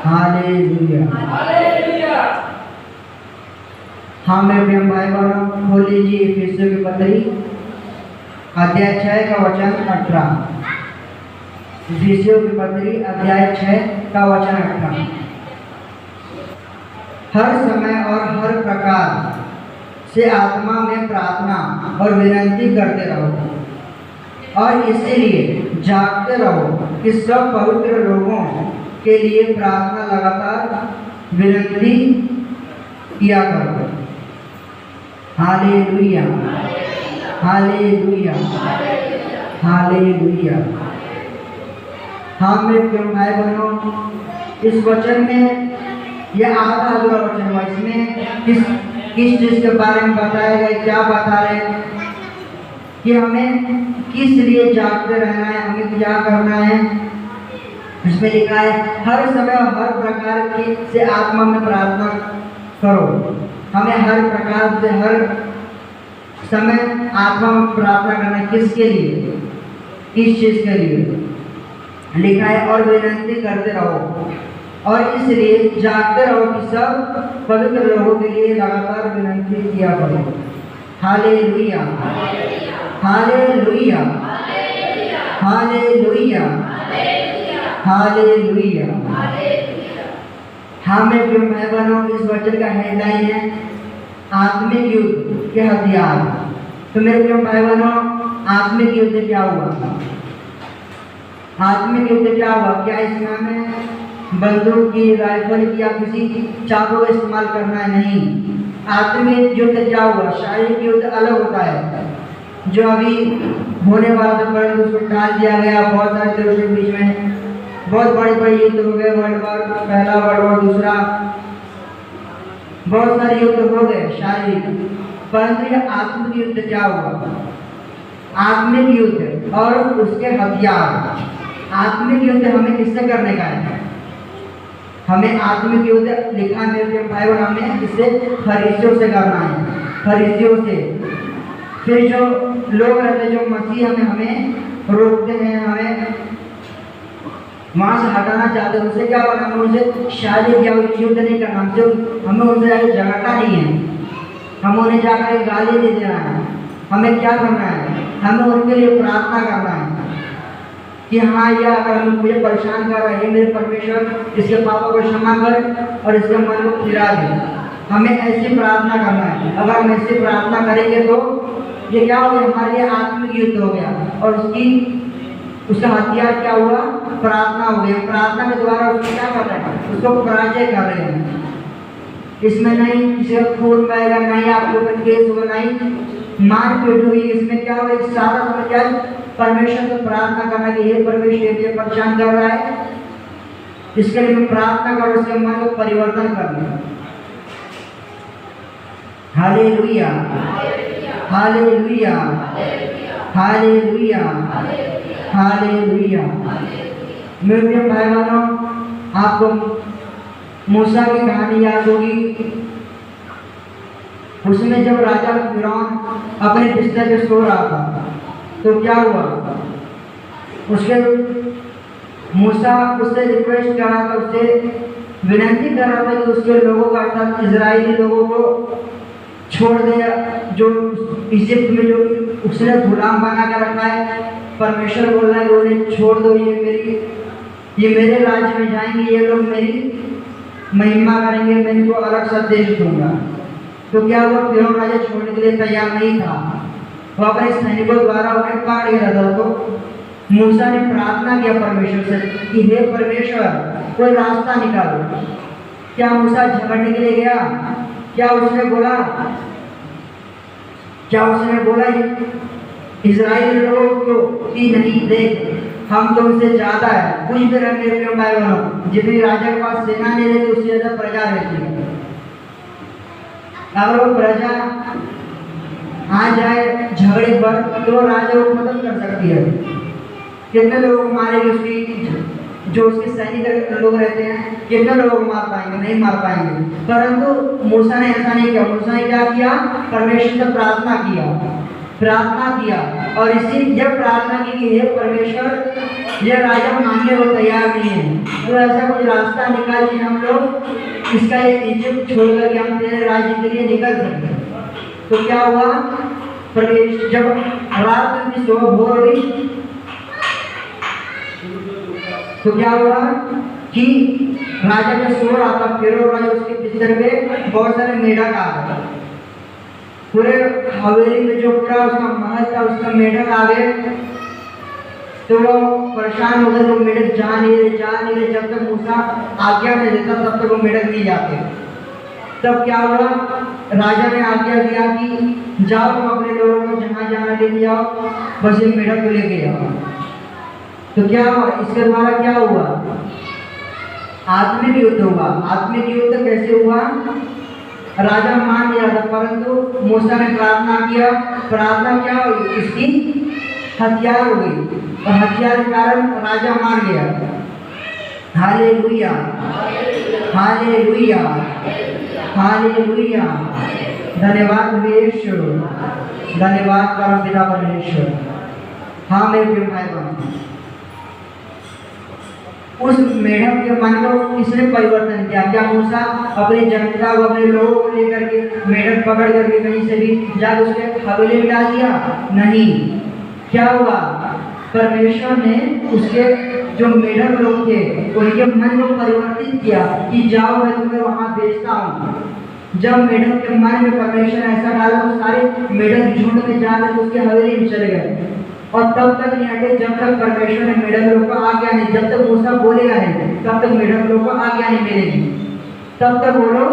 Hallelujah. हाँ मेरे प्रिय भाई बहनों, खोल लीजिए इफिसियों की पत्री अध्याय 6 का वचन 18। इफिसियों की पत्री अध्याय 6 का वचन 18। हर समय और हर प्रकार से आत्मा में प्रार्थना और विनती करते रहो और इसीलिए जागते रहो कि सब पवित्र लोगों के लिए प्रार्थना लगातार विनती किया करो। Hallelujah, hallelujah, hallelujah. हाँ मेरे प्रिय भाई बहनों, इस वचन में यह आधा अधूरा वचन हुआ। इसमें किस चीज के बारे में बताया गया, क्या बता रहे कि हमें किस लिए जागते रहना है, हमें क्या करना है। इसमें लिखा है हर समय और हर प्रकार की से आत्मा में प्रार्थना करो। हमें हर प्रकार से हर समय आत्मा में प्रार्थना करना है। किसके लिए, किस चीज के लिए लिखा है, और विनती करते रहो और इसलिए जागते रहो कि सब पवित्र लोगों के लिए लगातार विनती किया करो। Hallelujah, hallelujah, hallelujah, hallelujah. हाँ मेरे प्रिय भाई बहनों, इस वचन का हेडलाइन है आत्मिक युद्ध के हथियार। तो मेरे प्रिय भाई बहनों, आत्मिक युद्ध क्या हुआ? आत्मिक युद्ध क्या हुआ? क्या इसमें हमें बंदूक की, राइफल की या किसी चाकू का इस्तेमाल करना है? नहीं। आत्मिक युद्ध क्या हुआ? शारीरिक युद्ध अलग होता है जो अभी होने वाला था, परंतु उसको टाल दिया गया। बहुत सारे देशों के बीच में बहुत बड़े बड़े युद्ध हो गए। वर्ल्ड वॉर पहला, वर्ल्ड वॉर दूसरा, बहुत सारे युद्ध हो गए शारीरिक। परंतु यह आत्मिक युद्ध क्या हुआ? आत्मिक युद्ध और उसके हथियार। आत्मिक युद्ध हमें किससे करने का है? हमें आत्मिक युद्ध लिखा मेरे भाई बहन, हमें इससे फरीसियों से करना है। फरीसियों से, फिर जो लोग रहते जो मसीह हमें रोकते हैं, हमें वहां से हटाना चाहते हैं, उनसे क्या करना? हमें उनसे शारीरिक युद्ध नहीं करना, हमें उनसे जाकर झगड़ना नहीं है, हम उन्हें जाकर गाली नहीं देना है। हमें क्या करना है? हमें उनके लिए प्रार्थना करना है कि हाँ यह अगर मुझे परेशान कर रहे हैं, मेरे परमेश्वर इसके पापों को क्षमा कर और इसके मन को फिरा दे। हमें ऐसी प्रार्थना करना है। अगर हम ऐसी प्रार्थना करेंगे तो ये क्या हो गया? हमारे लिए आत्मिक युद्ध हो गया और उसका हथियार क्या हुआ? प्रार्थना हो गया। प्रार्थना के द्वारा उसको क्या कर रहे हैं? उसको पराजय कर रहे हैं। इसमें नहीं किसी का खून बहेगा, नहीं आपके ऊपर केस होगा, नहीं मारपीट हुई। इसमें क्या होगा? सारा समय क्या है? परमेश्वर से प्रार्थना करना कि हे परमेश्वर ये परेशान कर रहा है, इसके लिए मैं प्रार्थना करो, उसके मन को परिवर्तन करना। Hallelujah, hallelujah, hallelujah, hallelujah. मेरे प्रिय भाई बहनों, आपको मूसा की कहानी याद होगी। उसमें जब राजा फिरौन अपने बिस्तर पे सो रहा था तो क्या हुआ? उसके मूसा उससे रिक्वेस्ट कर रहा था, उससे विनती कर रहा था कि उसके लोगों का, अर्थात इजरायली लोगों को छोड़ दे, जो इजिप्ट में जो उसने गुलाम बना कर रखा है। परमेश्वर बोल रहा है उन्हें छोड़ दो, ये मेरे राज्य में जाएंगे, ये लोग मेरी महिमा करेंगे, मैं इनको अलग सा देश दूंगा। तो क्या हुआ? फिरौन राजा छोड़ने के लिए तैयार नहीं था, वो अपने सैनिकों द्वारा उन्हें काट गिरा था। तो मूसा ने प्रार्थना किया परमेश्वर से कि हे परमेश्वर कोई रास्ता निकालो। क्या मूसा झगड़ने के लिए गया? क्या उसने बोला इजराइल लोगों को कि नहीं देख हम तो उनसे ज्यादा है, कुछ भी रहने के भाई बहनों, जितनी राजा के पास सेना नहीं रहती उससे ज्यादा प्रजा रहती है। अगर वो प्रजा आ जाए झगड़े पर तो राजा को मदद कर सकती है। कितने लोगों को मारेगी उसकी जो उसके सैनिक लोग रहते हैं, कितने लोगों को मार पाएंगे? नहीं मार पाएंगे। परंतु मूसा ने ऐसा नहीं किया। मूसा ने क्या किया? परमेश्वर से प्रार्थना किया और इसी जब प्रार्थना की कि हे परमेश्वर, यह राजा मानने को तैयार नहीं है, तो ऐसा कुछ रास्ता निकालिए हम लोग इसका, ये इजिप्ट छोड़ करके हम तेरे राज्य के लिए निकल सकते। तो क्या हुआ, प्रवेश जब रात की सुबह भोर हुई तो क्या हुआ कि राजा का सो रहा था, फिर राजा उसके बिस्तर पे बहुत सारे मेढक आ गए। पूरे हवेली में जो पूरा उसका महल था उसका मेढक आ गए। तो वो परेशान हो गए, वो मेढक जा नहीं रहे। जब तक मूसा आज्ञा नहीं देता तब तक वो मेढक नहीं जाते। तब क्या हुआ, राजा ने आज्ञा दिया कि जाओ तुम अपने लोगों को जहाँ जहाँ लेके जाओ, बस एक मेढक को लेके जाओ। तो क्या हुआ, इसके द्वारा क्या हुआ, आत्मिक युद्ध हुआ। आत्मिक युद्ध कैसे हुआ, राजा मान लिया था, परंतु मूसा ने प्रार्थना किया। प्रार्थना क्या हुई, इसकी हथियार हो गई और हथियार के कारण राजा मार गया। Hallelujah, hallelujah, hallelujah. धन्यवाद परमेश्वर, धन्यवाद परमपिता परमेश्वर। हाँ मेरे प्रिय भाई बहन, उस मेढक के मन को किसने परिवर्तन किया? क्या मूसा अपनी जनता को, अपने लोगों को लेकर के मेढक पकड़ करके कहीं से भी जाकर उसके हवेली में डाल दिया? नहीं। क्या हुआ, परमेश्वर ने उसके जो मेढक लोग थे उनके मन को परिवर्तित किया कि जाओ मैं तुम्हें वहां भेजता हूँ। जब मेढक के मन में परमेश्वर ने ऐसा डाला तो सारे मेढक झुंड में जाकर उसके हवेली में चले गए और तब तक नहीं हटे जब तक परमेश्वर ने मेढक लोग को आज्ञा नहीं, जब तक मूसा बोलेगा नहीं तब तक मेढक लोग को आज्ञा नहीं मिलेगी। तब तक वो लोग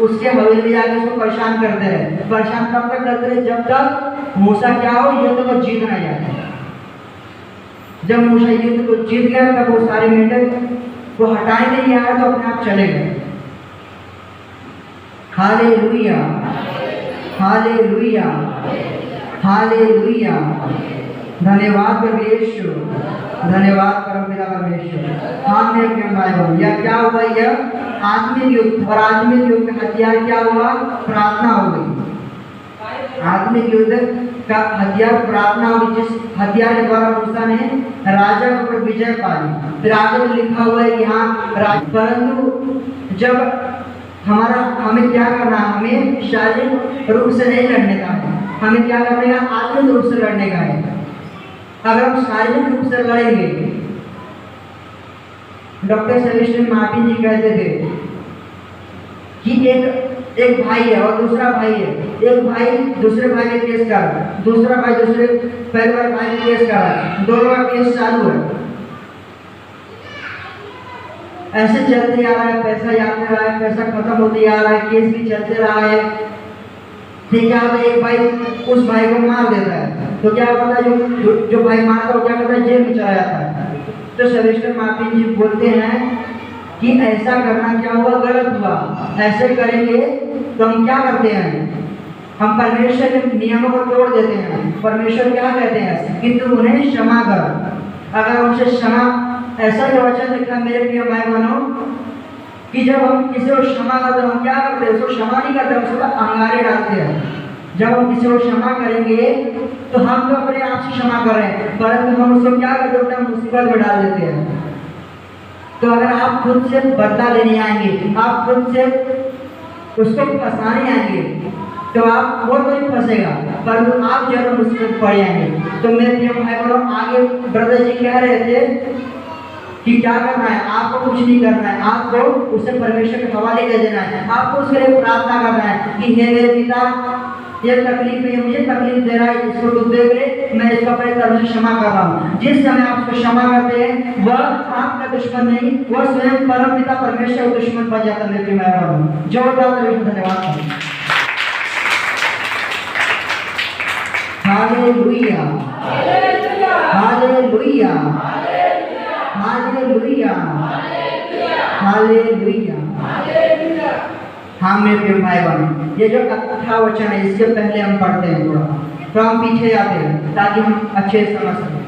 उसके हवेली में जाकर उसको परेशान करते रहे। परेशान तब तक करते रहे जब तक मूसा क्या हो, युद्ध को जीत ना जाए। जब मूसा युद्ध को जीत गया तब वो सारे मेढक को हटाए नहीं आया तो अपने आप चले गए। Hallelujah, hallelujah, hallelujah. धन्यवाद परमेश्वर, धन्यवाद परमपिता परमेश्वर। हाँ मेरे प्रिय भाई बहन, यह क्या हुआ, यह आत्मिक युद्ध। और आत्मिक युद्ध का हथियार क्या हुआ, प्रार्थना हो गई। आत्मिक युद्ध का हथियार प्रार्थना होगी, जिस हथियार के द्वारा मूसा ने राजा के ऊपर विजय पाई। फिर आगे तो लिखा हुआ है कि हाँ, परंतु जब हमें क्या करना है, हमें शारीरिक रूप से नहीं लड़ने का है, हमें क्या करने का, आत्मिक रूप से लड़ने का है। अगर हम शारीरिक रूप से लड़ेंगे, डॉक्टर सेबेस्टियन मार्टिन जी कहते थे कि एक भाई है और दूसरा भाई है। एक भाई दूसरे भाई पे केस कर रहा है, दूसरा भाई दूसरे पहले भाई पे केस कर रहा है, दोनों का केस चालू है। ऐसे चलते आ रहा है, पैसा जाते रहा है, पैसा खत्म होते आ रहा है, केस भी चलते रहा है। ठीक है, एक भाई उस भाई को मार देता है तो क्या होता है, जो भाई मारता है वो क्या करता है, जेल में चला जाता है। तो सेबेस्टियन मार्टिन जी बोलते हैं कि ऐसा करना क्या हुआ, गलत हुआ। ऐसे करेंगे तो हम क्या करते हैं, हम परमेश्वर के नियमों को तोड़ देते हैं। परमेश्वर क्या कहते हैं कि तुम उन्हें क्षमा कर। अगर उनसे क्षमा, ऐसा जो वचन लिखा मेरे प्रिय भाई बहनों कि जब हम किसी को क्षमा करते हैं, हम क्या करते हैं, उसको क्षमा नहीं करते, उसको अंगारे डालते हैं। जब हम किसी को क्षमा करेंगे तो हम तो अपने आप से क्षमा कर रहे हैं, परंतु हम उसको क्या करते हैं, मुसीबत में डाल देते हैं। तो अगर आप खुद से बदला लेने आएंगे, आप खुद से उसको फंसाने आएंगे तो आप वो तो नहीं फंसेगा, परंतु आप जरूर मुसीबत पड़ जाएंगे। तो मेरे प्रिय भाई बहनों, आगे ब्रदर जी कह रहे थे कि क्या करना है, आपको कुछ नहीं करना है, आपको उसे परमेश्वर के हवाले कर देना है। आपको उसके लिए प्रार्थना करना है कि हे मेरे पिता, ये तकलीफ है, मुझे तकलीफ दे रहा है, इसको तू देख ले, मैं इसको अपने तरफ से क्षमा कर रहा हूँ। जिस समय आप उसको क्षमा करते हैं वह आपका दुश्मन नहीं, वह स्वयं परम पिता परमेश्वर का दुश्मन बन जाता है। मेरे मैं जोरदार धन्यवाद। Hallelujah, hallelujah, hallelujah, hallelujah. हाँ मेरे प्रिय भाई बहन, ये जो कथा वचन है इसके पहले हम पढ़ते हैं थोड़ा, तो हम पीछे जाते हैं ताकि हम अच्छे से समझ सकें।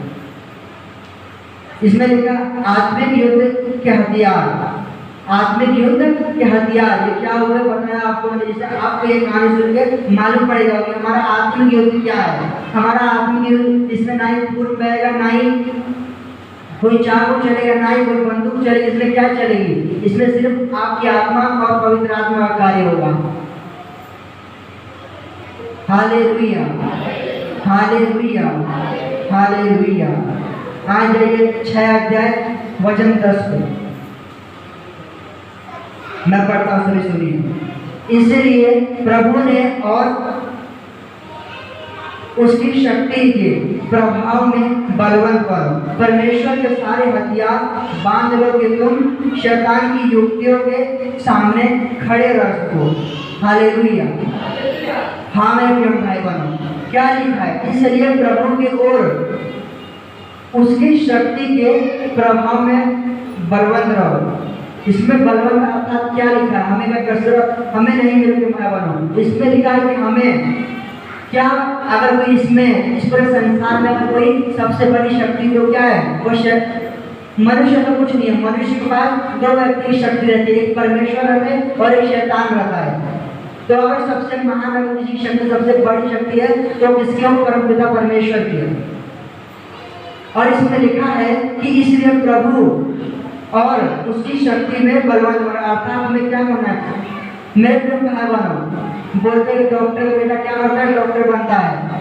इसमें लिखा आत्मिक युद्ध के हथियार। आत्मिक युद्ध के हथियार ये क्या हुआ बताया आपको, मैंने जैसे आपको ये कहानी सुन के मालूम पड़ेगा कि हमारा आत्मिक युद्ध क्या है। हमारा आत्मिक युद्ध इसमें ना ही फूल बहेगा, ना ही कोई चाकू चलेगा ना ही कोई बंदूक चलेगी। इसमें क्या चलेगी? इसमें सिर्फ आपकी आत्मा और पवित्र आत्मा का कार्य होगा। Hallelujah, hallelujah, hallelujah. आज जाइए 6 अध्याय वचन 10 को मैं पढ़ता हूँ, सभी सुनिए। इसलिए प्रभु ने और उसकी शक्ति के प्रभाव में बलवंत करो। परमेश्वर के सारे हथियार बांध लो कि तुम शैतान की युक्तियों के सामने खड़े रह सको। हालेलुया। हाँ मेरे प्रिय भाई बहनों, क्या लिखा है? इसलिए प्रभु की ओर उसकी शक्ति के प्रभाव में बलवंत रहो। इसमें बलवंत अर्थात क्या लिखा है? हमें मैं कसरत हमें नहीं, मेरे प्रिय भाई बहनों, इसमें लिखा है कि हमें क्या, अगर कोई इसमें इस पूरे संसार में कोई सबसे बड़ी शक्ति तो क्या है? वो मनुष्य तो कुछ नहीं है। मनुष्य के पास 2 व्यक्ति की शक्ति रहती है, एक परमेश्वर रहते हैं और एक शैतान रहता है। तो अगर सबसे महान अगर किसी की शक्ति सबसे बड़ी शक्ति है तो किसकी? हम परमपिता परमेश्वर की है। और इसमें लिखा है कि इसलिए प्रभु और उसकी शक्ति में बलवंत बना। अर्थात हमें क्या करना है? मेरे प्रिय भाई बहनों, बोलते हैं डॉक्टर का बेटा क्या करता है? डॉक्टर बनता है।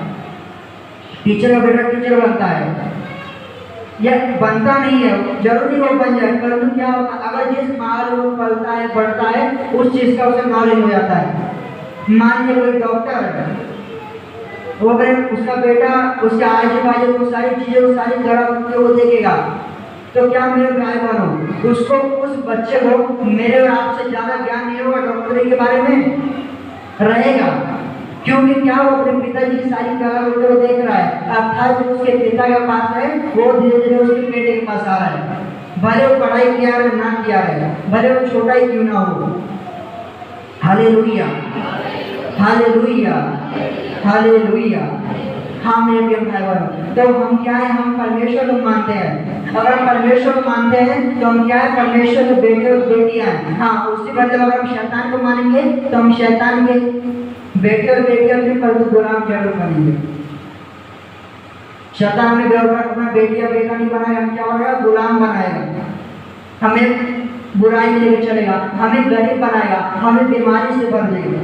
टीचर का बेटा टीचर बनता है। यह बनता नहीं है, जरूरी वो बन जाए, परंतु क्या होता है? अगर जिस माहौल में पलता है बढ़ता है उस चीज का उसे नॉलेज हो जाता है। मान लीजिए कोई डॉक्टर है, वो अगर उसका बेटा उसके आजू बाजू को सारी चीजें सारी जगह को देखेगा तो क्या मेरे भाई बहनों, उसको उस बच्चे को मेरे और आपसे ज्यादा ज्ञान नहीं होगा डॉक्टरी के बारे में रहेगा, क्योंकि क्या वो अपने पिताजी की सारी कला को देख रहा है। अर्थात जो उसके पिता के पास है वो धीरे धीरे उसके बेटे के पास आ रहा है, भले वो पढ़ाई किया है ना किया है, भले वो छोटा ही क्यों ना हो। Hallelujah, hallelujah, hallelujah. हाँ मेरे प्रिय भाई बहनों, तो हम क्या है? हम परमेश्वर को मानते हैं। अगर हम परमेश्वर को मानते हैं तो हम क्या है? परमेश्वर के बेटे और बेटियां हैं। हाँ, उसी मतलब अगर हम शैतान को मानेंगे तो हम शैतान के बेटे और बेटियां नहीं, परंतु गुलाम जरूर बनेंगे। शैतान ने अपना बेटिया बेटा नहीं बनाया, हम क्या बनाएगा? गुलाम बनाएगा। हमें बुराई में लेकर चलेगा, हमें गरीब बनाएगा, हमें बीमारी से भर देगा।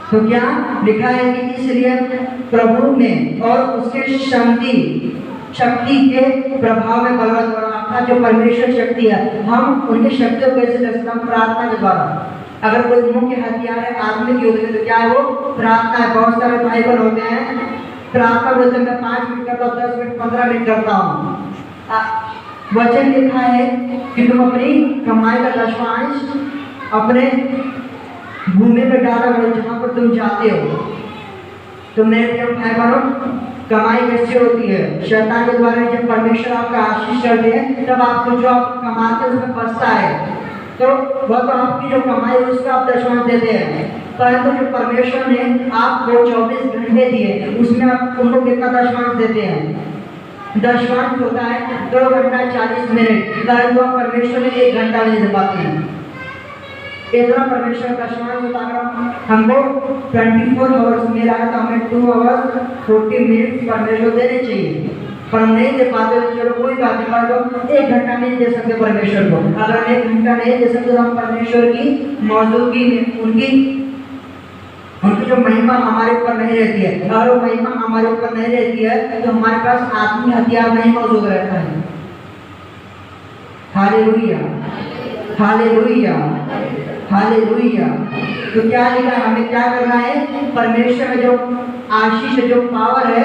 तो क्या लिखा है कि इसलिए प्रभु में और उसके शक्ति के प्रभाव में बलवंत बना। जो परमेश्वर शक्ति है, हम उनकी शक्तियों को कैसे दर्शना? प्रार्थना के द्वारा। अगर कोई मुख्य हथियार है आत्मिक युद्ध में तो क्या है? वो प्रार्थना है। बहुत सारे भाई बहन होते हैं प्रार्थना बोलते हैं, मैं 5 मिनट करता हूँ, 10 मिनट 15 मिनट करता हूँ। वचन लिखा है कि तुम अपनी कमाई का 10वां अपने भूमि में डाला करो जहाँ पर तुम जाते हो। तो मेरे प्रिय भाई बहनों, कमाई कैसे होती है? शैतान के द्वारा। जब परमेश्वर आपका आशीष करते हैं तब आपको जो आप कमाते हैं उसमें बचता है, तो वह तो आपकी जो कमाई है उसका आप 10वां देते हैं। परंतु जो परमेश्वर ने आपको 24 घंटे दिए उसमें आप उनको कितना 10वां देते हैं? 10वां होता है 2 घंटा 40 मिनट, परंतु आप परमेश्वर ने 1 घंटा नहीं दे पाते हैं। इतना परमेश्वर का दशवां होता है। हमको 24 आवर्स मिला है तो हमें 2 आवर्स 40 मिनट परमेश्वर देने चाहिए, पर हम नहीं दे पाते। तो चलो कोई बात नहीं, तो 1 घंटा नहीं दे सकते परमेश्वर को। अगर हम 1 घंटा नहीं दे सकते तो हम परमेश्वर की मौजूदगी में उनकी जो महिमा हमारे ऊपर नहीं रहती है, अगर वो महिमा हमारे ऊपर नहीं रहती है तो हमारे पास आत्मिक हथियार नहीं मौजूद रहता है। Hallelujah, hallelujah, hallelujah. तो क्या लिखा है? हमें क्या करना है? परमेश्वर में जो आशीष है, जो पावर है,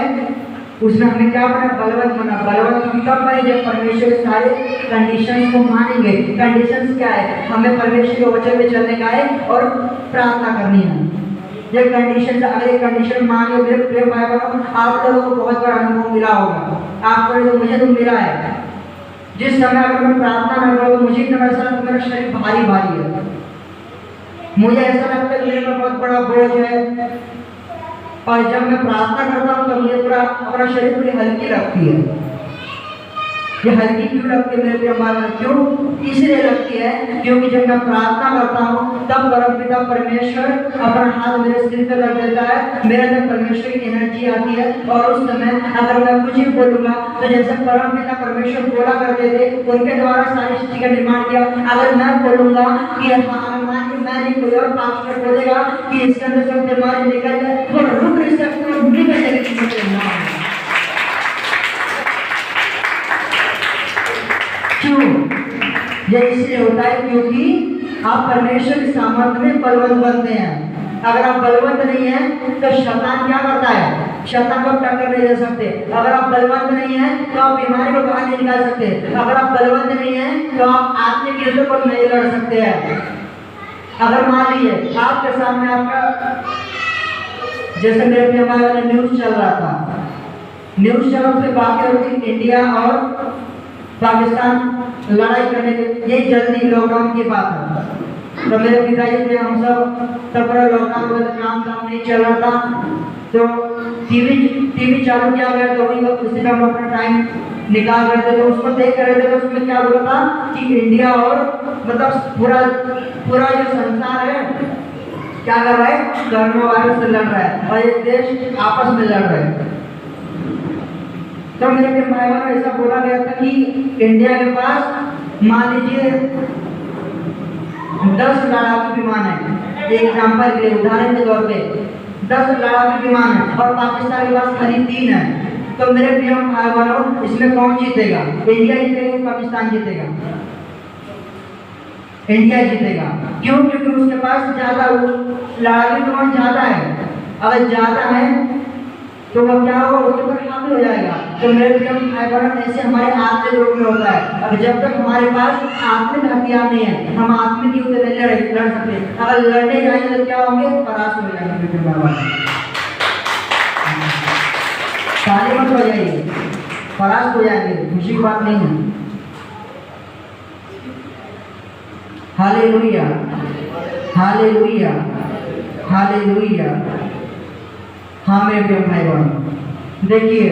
उसमें हमें क्या बना? बलवंत बना। बलवंत हम कब बने? जब परमेश्वर के सारे कंडीशंस को मानेंगे। कंडीशंस क्या है? हमें परमेश्वर के वचन में चलने का है और प्रार्थना करनी है। ये कंडीशन, अगर ये कंडीशन मांगे मेरे प्रिय भाई बहनों, आप लोगों को बहुत बड़ा अनुभव मिला होगा। आपको तो मुझे तो मिला है। जिस समय अगर मैं प्रार्थना कर रहा हूँ तो मुझे इतना ऐसा लगता है मेरा शरीर भारी भारी है। मुझे ऐसा लगता है मेरे पर बहुत बड़ा बोझ है, और जब मैं प्रार्थना करता हूँ तो मुझे पूरा अपना शरीर पूरी हल्की लगती है। ये हल्की क्यों लगती है मेरे प्रिय भाई? क्यों इसलिए लगती है क्योंकि जब मैं प्रार्थना करता हूँ तब परमपिता परमेश्वर अपना हाथ मेरे सिर पर रख देता है, मेरे अंदर परमेश्वर की एनर्जी आती है और उस समय अगर मैं कुछ ही बोलूंगा तो जैसे परमपिता परमेश्वर बोला करते थे, उनके द्वारा सारी चीज का निर्माण किया, अगर मैं बोलूंगा कि मैं नहीं, कोई और पास्टर बोलेगा कि इसके अंदर सब बीमारी निकल जाए, वो रुक नहीं सकते और निकल जाएगी। क्यों? ये इसलिए होता है क्योंकि आप परमेश्वर की सामर्थ्य में बलवंत बनते हैं। अगर आप बलवंत नहीं हैं तो शैतान क्या करता है? शैतान को टक्कर नहीं दे सकते। अगर आप बलवंत नहीं हैं तो आप बीमारी को बाहर नहीं निकाल सकते। अगर आप बलवंत नहीं हैं तो आप आत्मिक युद्ध को नहीं लड़ सकते हैं। अगर मान लीजिए आपके सामने आपका, जैसे मेरे अपने हमारे वाला न्यूज चल रहा था, न्यूज चल रहा, बाकी होती इंडिया और पाकिस्तान लड़ाई करने के, ये जल्दी लॉकडाउन की बात है। तो मेरे पिताजी थे, हम सब तब पूरा लॉकडाउन में काम नहीं चल रहा था, तो टीवी चालू किया गया, तो वही उसी में हम अपना टाइम निकाल रहे थे, तो उसको देख रहे थे। तो उसमें क्या बोला था कि इंडिया और मतलब पूरा जो संसार है क्या कर रहा है? कोरोना वायरस से लड़ रहा है और ये देश आपस में लड़ रहे हैं। तो मेरे भाई बहनों ऐसा बोला गया था कि इंडिया के पास मान लीजिए 10 लड़ाकू विमान है, एक एग्जाम्पल के लिए, उदाहरण के तौर पे 10 लड़ाकू विमान है और पाकिस्तान के पास खाली 3 है। तो मेरे प्रिय भाई बहनों, इसमें कौन जीतेगा? इंडिया जीतेगा, पाकिस्तान जीतेगा? इंडिया जीतेगा। क्यों? क्योंकि उसके पास ज्यादा लड़ाकू विमान ज्यादा है। अगर ज्यादा है तो वह क्या होगा? उसके ऊपर हावी हो जाएगा। तो मेरे प्रिय भाई बहनों, ऐसे हमारे आत्मिक रूप में होता है। अब जब तक हमारे पास आत्मिक हथियार नहीं है, हम आत्मिक युद्ध नहीं लड़ सकते। अगर लड़ने जाएंगे तो क्या होंगे? परास्त हो जाएंगे। ताली मत हो जाएगी, परास्त हो जाएंगे, खुशी की बात नहीं है। Hallelujah, hallelujah, hallelujah. हाँ मेरे प्रिय भाई बहन, देखिए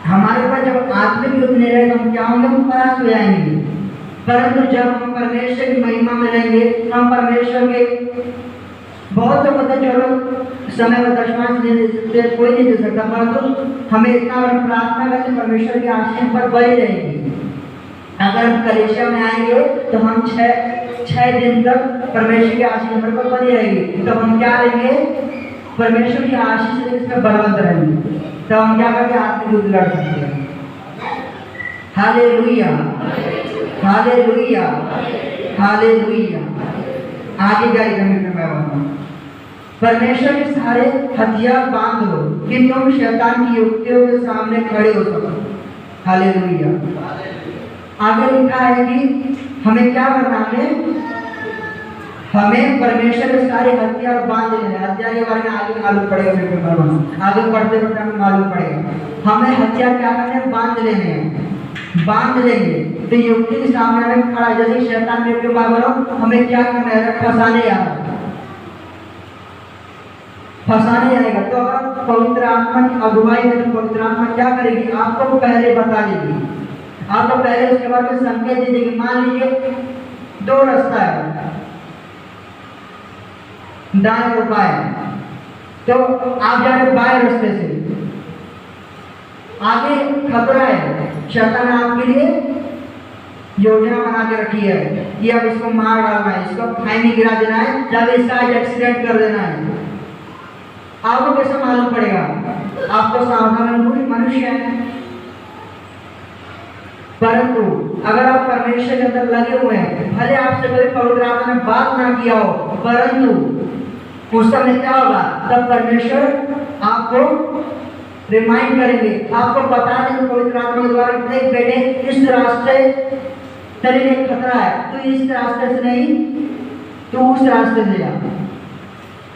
हमारे पास जब आत्मिक युद्ध नहीं रहेगा, हम क्या होंगे? हम परास्त हो जाएंगे। परंतु जब हम परमेश्वर की महिमा में रहेंगे, हम परमेश्वर के, बहुत लोग होते जो लोग समय में दशमांश कोई नहीं दे सकता, परंतु हमें इतना प्रार्थना करके परमेश्वर की आशीष पर बनी रहेगी। अगर हम कलीसिया में आएंगे तो हम छह दिन तक परमेश्वर की आशीष पर बनी रहेगी। तो हम क्या लेंगे? परमेश्वर की आशीष से इसमें बलवंत रहेंगे, तो हम क्या करके आत्मिक युद्ध लड़ सकते हैं। Hallelujah, hallelujah, hallelujah. आगे जाएगा परमेश्वर के सारे हथियार बांध लो कि तुम शैतान की युक्तियों के सामने खड़े हो सको। हालेलुया। आगे लिखा है कि हमें क्या करना है? हमें परमेश्वर के सारे हथियार बांध लेने हैं। हथियार के बारे में आगे मालूम पड़ेगा, आगे पढ़ते पढ़ते हमें मालूम पड़ेगा। हमें हथियार क्या करने हैं? बांध लेने हैं। बांध लेंगे तो युक्ति के सामने हमें खड़ा, जैसे शैतान में के बाबरों हमें क्या करना है? फंसाने आएगा, फंसाने आएगा। तो अगर पवित्र आत्मा की अगुवाई है तो पवित्र आत्मा क्या करेगी? आपको पहले बता देगी, आपको पहले उसके बारे में संकेत दे देगी। मान लीजिए 2 रास्ता है, दाएं और बाएं, तो आप जा रहे बाएं रास्ते से, आगे खतरा है, शैतान ने आपके लिए योजना बना के रखी है कि अब इसको मार डालना है, इसको खाई में गिरा देना है, जब इसका एक्सीडेंट कर देना है। आपको कैसे मालूम पड़ेगा? आपको सावधान मनुष्य है। परंतु अगर आप परमेश्वर के अंदर लगे हुए हैं, भले आपसे कोई पवित्र आत्मा ने बात ना किया हो, परंतु उस समय क्या होगा? तब परमेश्वर आपको रिमाइंड करेंगे, आपको बता देंगे पवित्र आत्मा के द्वारा, देख बेटे इस रास्ते तेरे लिए खतरा है, तू इस रास्ते से नहीं, तू उस रास्ते से जा।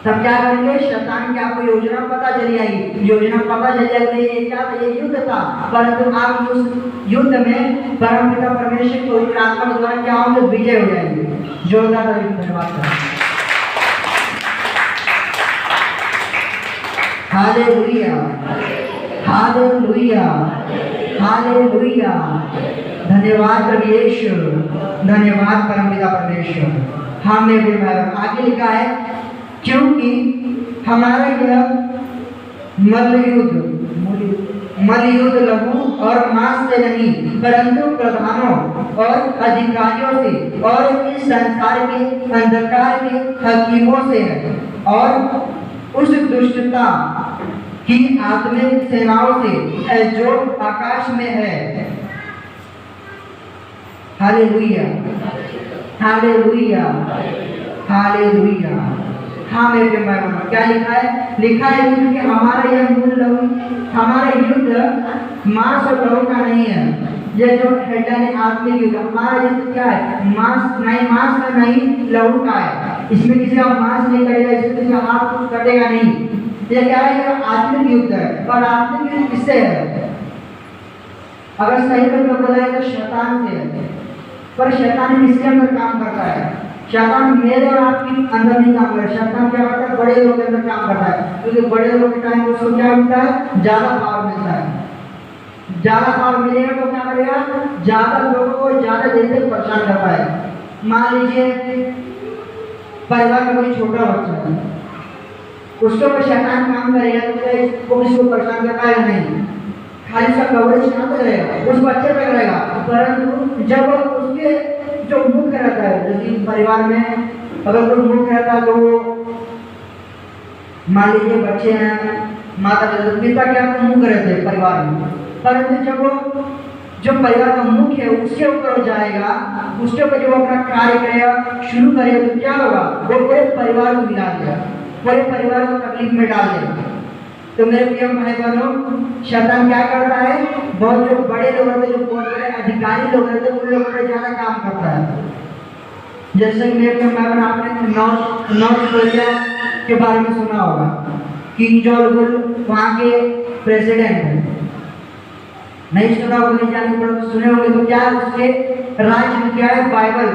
तब क्या करेंगे? शैतान की आपको योजना पता चली आएगी, योजना पता चल जाएगी। ये क्या था? ये युद्ध था, परंतु आप उस युद्ध में परमपिता परमेश्वर की पवित्र आत्मा के द्वारा क्या होंगे? विजय हो जाएंगे। जोरदार धन्यवाद करें। Hallelujah, hallelujah, hallelujah. धन्यवाद प्रभु यीशु, धन्यवाद परमपिता परमेश्वर। हमें भी आगे लिखा है, क्योंकि हमारा यह मलयुद्ध लहू और मांस से नहीं, परंतु प्रधानों और अधिकारियों से और इस संसार के अंधकार के हकीमों से है, और उस दुष्टता की आत्मिक सेनाओं से है जो आकाश में है। Hallelujah, hallelujah, hallelujah. हाँ मेरे भाई बहनों, क्या लिखा है? लिखा है क्योंकि हमारा यह मूल लहू, हमारा युद्ध मांस और लहू का नहीं है। ये जो हेडलाइन है आत्मिक युद्ध, हमारा युद्ध क्या है? मांस का नहीं, लहू का है। इसमें किसी का मांस नहीं करेगा, इसमें किसी का हाथ कुछ कटेगा नहीं। ये क्या है? ये आत्मिक युद्ध है। और आत्मिक युद्ध किससे है? अगर सही में बोला जाए तो शैतान से है। पर शैतान किसके अंदर काम करता है? शैतान मेरे और आपके अंदर नहीं काम करता। शैतान क्या करता है? बड़े लोगों के अंदर काम करता है, क्योंकि बड़े लोगों के टाइम उसको क्या मिलता है? ज्यादा पावर मिलता है। ज्यादा पावर मिलेगा तो क्या करेगा? ज्यादा लोगों को ज्यादा देर तक परेशान करता है। मान लीजिए परिवार में कोई छोटा बच्चा है, उसके ऊपर शैतान काम करेगा तो क्या वो किसी को परेशान कर पाएगा? नहीं, खाली उसका कवरेज कहाँ तक रहेगा? उस बच्चे तक रहेगा। परंतु जब उसके जो मुख्य रहता है, जैसे परिवार में अगर कोई मुख्य रहता है तो मान लीजिए बच्चे हैं, माता पिता क्या मुख्य रहते हैं परिवार में। परंतु जब वो जो परिवार का मुख्य है उसके ऊपर जाएगा, उसके ऊपर जो अपना कार्य करेगा, शुरू करेगा, तो क्या होगा? वो पूरे परिवार को मिला देगा, पूरे परिवार को तकलीफ में डाल देगा। तो मेरे प्रिय भाई बहनों, शैतान क्या करता है? बहुत जो बड़े लोग रहते हैं, जो बहुत बड़े अधिकारी लोग रहते हैं, उन लोगों पर ज्यादा काम करता है। जैसे कि मेरे प्रिय भाई बहनों, आपने नॉर्थ कोरिया के बारे में सुना होगा। किम जोंग उन वहाँ के प्रेसिडेंट हैं। नहीं सुना होगा, नहीं जाने पर सुने होंगे। तो क्या उसके राज्य में क्या है? बाइबल।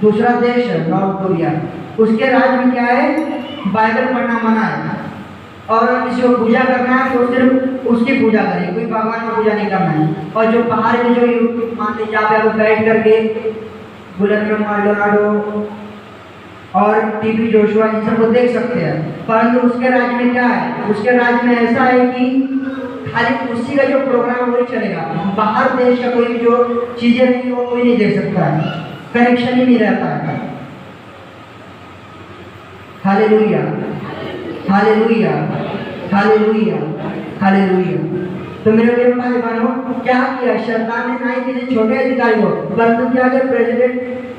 दूसरा देश है नॉर्थ कोरिया, उसके राज्य में क्या है? बाइबल पढ़ना मना है। और किसी को पूजा करना है तो सिर्फ उसकी पूजा करें, कोई भगवान की पूजा नहीं करना है। और जो बाहर के जो यूट्यूब मान लीजिए आप यहाँ बैठ करके बुलेट माल्डोनाडो और टीवी जोशुआ इन सबको देख सकते हैं। परंतु उसके राज्य में क्या है? उसके राज्य में ऐसा है कि खाली उसी का जो प्रोग्राम वही चलेगा, बाहर देश का कोई जो चीजें नहीं वो कोई नहीं देख सकता है, कनेक्शन ही नहीं रहता है। Hallelujah, hallelujah, hallelujah, hallelujah. तो मेरे प्रिय भाई बहनों, क्या किया शैतान ने? नहीं किसी छोटे अधिकारी को, परंतु क्या किया? प्रेसिडेंट।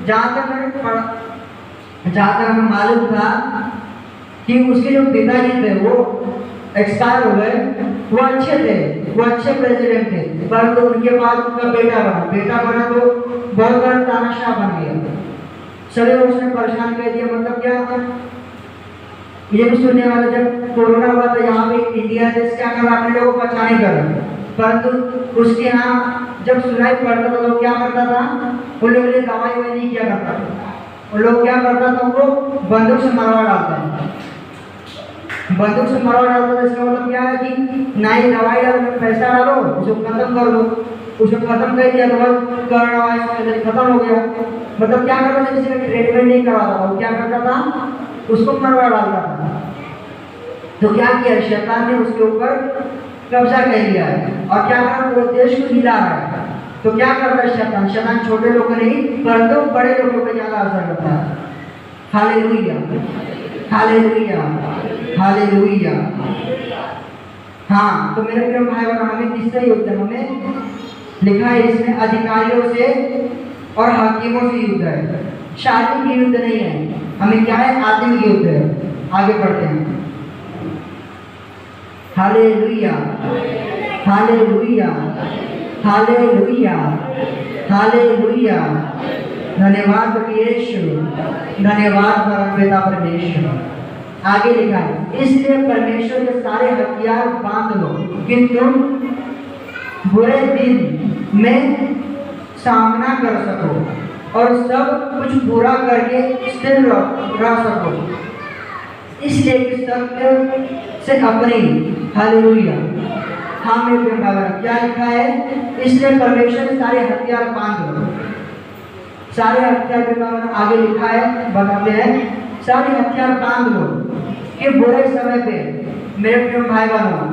जहाँ तक हमें मालूम था कि उसके जो पिताजी थे वो एक्सपायर हो गए। वो अच्छे थे, वो अच्छे प्रेसिडेंट थे, परंतु उनके बाद उनका बेटा बना तो बहुत बड़ा तानाशाह बन गया। सभी उसने परेशान कर दिया। मतलब क्या? ये भी सुनने वाला, जब कोरोना हुआ था यहाँ पे इंडिया देश क्या कर अपने लोगों को बचाने कर, परंतु उसके यहाँ जब सुनाई पड़ता था तो क्या करता था? उन लोगों ने दवाई वही नहीं किया करता था। उन लोग क्या करता था? वो बंदूक से मरवा डालता था। बंदूक से मरवा डालता था, इसका मतलब क्या है कि ना ही दवाई डालो, पैसा डालो, उसको खत्म कर दो। उसको खत्म कर दिया तो बस कोरोना वायरस खत्म हो गया। मतलब क्या करता था? किसी का ट्रीटमेंट नहीं करवाता था, वो क्या करता था? उसको मरवा डालता था। तो क्या किया शैतान ने? उसके ऊपर कब्जा कर लिया है और क्या कर वो देश को हिला रहा है। तो क्या करता है शैतान? शैतान छोटे लोगों नहीं परंतु बड़े लोगों पर ज्यादा असर करता है। Hallelujah, hallelujah, hallelujah. हाँ, तो मेरे प्रिय भाई बहनों, हमें किससे युद्ध है? हमें लिखा है इसमें अधिकारियों से और हकीमों से युद्ध है, शारीरिक युद्ध नहीं है। हमें क्या है? आत्मिक युद्ध है। आगे बढ़ते हैं। Hallelujah, hallelujah, hallelujah, hallelujah. धन्यवाद यीशु, धन्यवाद परमपिता परमेश्वर। आगे लिखा है, इसलिए परमेश्वर के सारे हथियार बांध लो कि तुम बुरे दिन में सामना कर सको और सब कुछ पूरा करके स्थिर रह सको। इसलिए कि सत्य से अपनी हालेलुया हाँ मेरे प्रिय भाई बहनों, क्या लिखा है? इसलिए परमेश्वर ने सारे हथियार बांध लो। सारे हथियार के बारे में आगे लिखा है, बताते हैं, सारे हथियार बांध लो कि बुरे समय पे मेरे प्रिय भाई बहनों,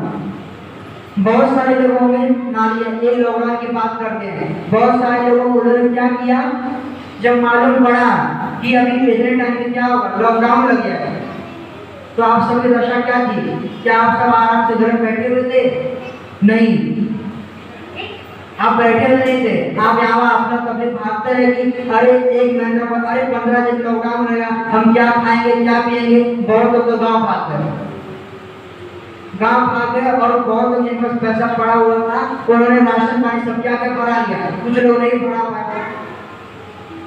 बहुत सारे लोगों में नालियां ये लॉकडाउन की बात करते हैं। बहुत सारे लोगों को उन्होंने क्या किया, जब मालूम पड़ा कि अभी इतने टाइम में क्या होगा, लॉकडाउन लग गया है, तो आप सबकी दशा क्या थी? क्या आप सब आराम से घर बैठे हुए थे? नहीं, आप बैठे हुए नहीं थे। आप यहाँ अपना तकलीफ भागते रहे कि अरे 1 महीना बाद, अरे 15 दिन लॉकडाउन रहेगा, हम क्या खाएंगे क्या पिएंगे। बहुत लोग तो गाँव भाग गए, गाँव भाग गए, और बहुत लोग जिनके पास पैसा पड़ा हुआ था उन्होंने राशन पानी सब क्या क्या भरा लिया, कुछ लोग नहीं भरा पाए।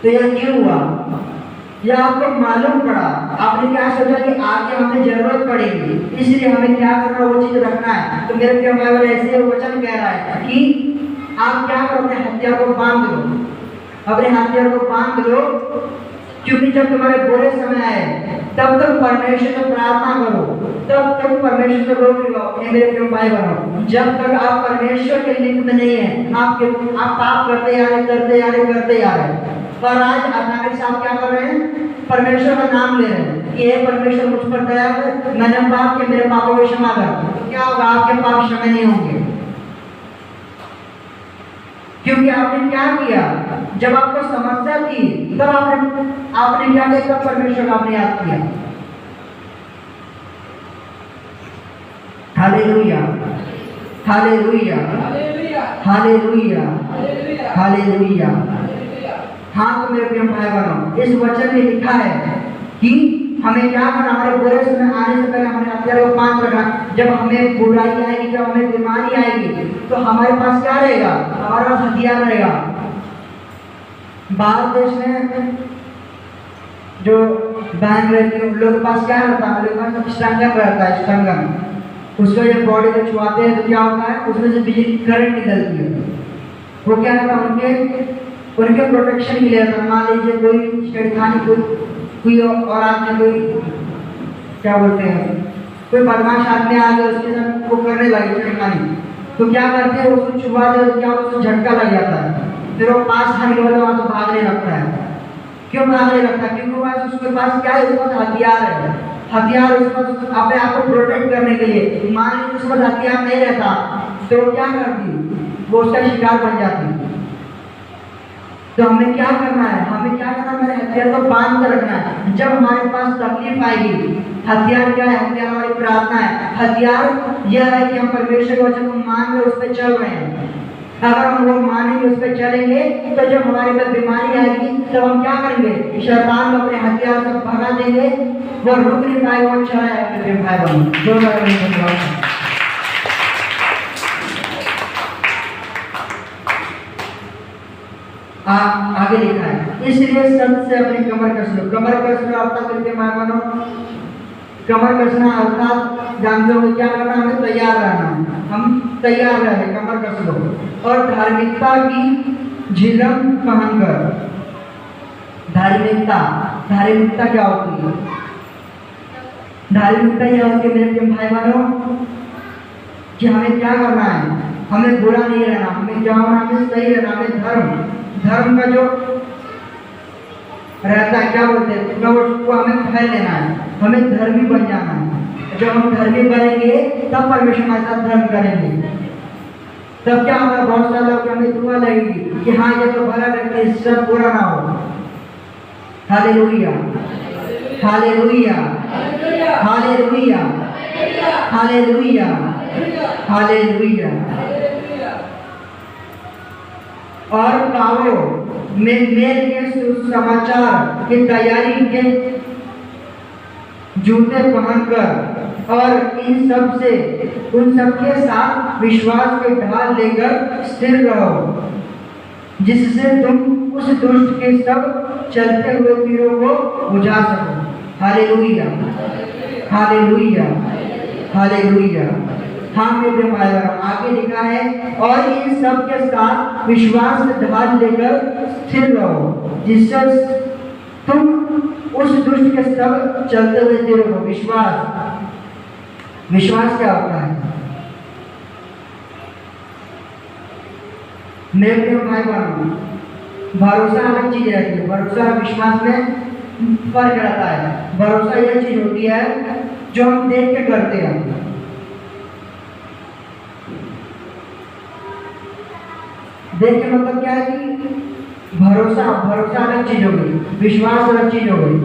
तो यह क्यों हुआ? यह आपको मालूम पड़ा, आपने क्या सोचा कि आगे हमें जरूरत पड़ेगी, इसलिए हमें क्या करना, वो चीज रखना है। तो मेरे प्रिय भाई बहन, ऐसे वचन कह रहा है कि आप क्या करो, अपने हथियार को बांध लो, अपने हथियार को बांध लो, क्योंकि जब तुम्हारे बुरे समय आए तब तक परमेश्वर से प्रार्थना करो, तब तक परमेश्वर से रोक लो। मेरे प्रिय भाई बहनों, जब तक आप परमेश्वर के लिंक में नहीं है, आप पाप करते आ रहे, और आज अचानक से आप क्या कर रहे हैं? परमेश्वर का नाम ले रहे हैं कि हे परमेश्वर मुझ पर दया कर, मैंने पाप किया, मेरे पापों को क्षमा कर। तो क्या होगा? आपके पाप क्षमा नहीं होंगे, क्योंकि आपने क्या किया? जब आपको समस्या थी तब आपने क्या किया? तब परमेश्वर को आपने याद किया। Hallelujah, hallelujah, hallelujah, hallelujah. हाँ तो मेरे प्रिय भाई बहनों, इस वचन में लिखा है कि हमें क्या करना, हमारे बुरे समय आने से पहले हमारे हथियारों को बांध रखना। जब हमें बुराई आएगी, जब हमें बीमारी आएगी, तो हमारे पास क्या रहेगा? हमारे पास हथियार रहेगा। बाहर देश में जो बहन रहती है उन लोगों के पास क्या रहता है? उन लोगों के पास स्टंगन रहता है, स्टंगन। उसको जब बॉडी को छुआते हैं तो क्या होता है? उसमें से बिजली करंट निकलती है। वो क्या रहता है? उनके प्रोटेक्शन के लिए। मान लीजिए कोई छेड़खानी, कोई और आदमी, कोई क्या बोलते हैं, कोई बदमाश आदमी आ गया, उसके साथ वो करने लगे छेड़खानी, तो क्या करते हैं? उसको छुआ दे तो क्या उसको झटका लग जाता है, फिर वो पास आने के बाद वहाँ से भागने लगता है। क्यों भागने लगता है? क्योंकि उसके पास क्या है? उसके पास हथियार है। हथियार उसके पास अपने आप को प्रोटेक्ट करने के लिए। मान लीजिए उसके पास हथियार नहीं रहता तो वो क्या करती? वो उसका शिकार बन जाती। तो हमें क्या करना है? हमें क्या करना है? हमारे हथियार को बांध कर रखना है। जब हमारे पास तकलीफ आएगी, हथियार क्या है? हथियार हमारी प्रार्थना है। हथियार यह है कि हम परमेश्वर के वचन को मान कर उस पर चल रहे हैं। अगर हम वो मानेंगे, उस पर चलेंगे, तो जब हमारे पास बीमारी आएगी तब हम क्या करेंगे? शैतान को अपने हथियार से भगा देंगे, वो रुक नहीं पाएगा, वो चला जाएगा। भाई बहन, आगे लिखा है, इसलिए संत से अपनी कमर कस लो। कमर कस लो अर्थात करके मानो, कमर कसना अर्थात जानते हो क्या करना? हमें तैयार रहना, हम तैयार रहे, कमर कस लो। और धार्मिकता की झिलम पहनकर। धार्मिकता क्या होती है? धार्मिकता यह होती है मेरे भाई बहनों कि हमें क्या करना है? हमें बुरा नहीं रहना, हमें क्या होना? हमें सही रहना। हमें धर्म का जो रहता है, क्या बोलते हैं, वो हमें फैल लेना है, हमें धर्मी बन जाना है। जब हम धर्मी बनेंगे तब परमेश्वर हमारे साथ धर्म करेंगे। तब क्या होगा? बहुत सारे लोग हमें दुआ लगेगी कि हाँ ये तो भला व्यक्ति, इससे बुरा ना हो। Hallelujah, hallelujah, hallelujah, hallelujah, hallelujah. और पाओ मेल के सुसमाचार की तैयारी के जूते पहनकर और उन सब के साथ विश्वास के ढाल लेकर स्थिर रहो, जिससे तुम उस दुष्ट के सब चलते हुए तीरों को बुझा सको। Hallelujah, hallelujah, hallelujah. हाँ मेरे भाई आगे लिखा है, और इन सब के साथ विश्वास में ढाल लेकर स्थिर रहो, जिससे तुम उस दुष्ट के सब चलते हुए तीरों को। विश्वास क्या होता है? मेरे प्रिय भाई बहनों, भरोसा अलग चीज रहती है। भरोसा और विश्वास में फर्क रहता है। भरोसा यह चीज होती है जो हम देख के करते हैं। देख के मतलब क्या है कि भरोसा अलग चीज हो गई, विश्वास अलग चीज हो गई।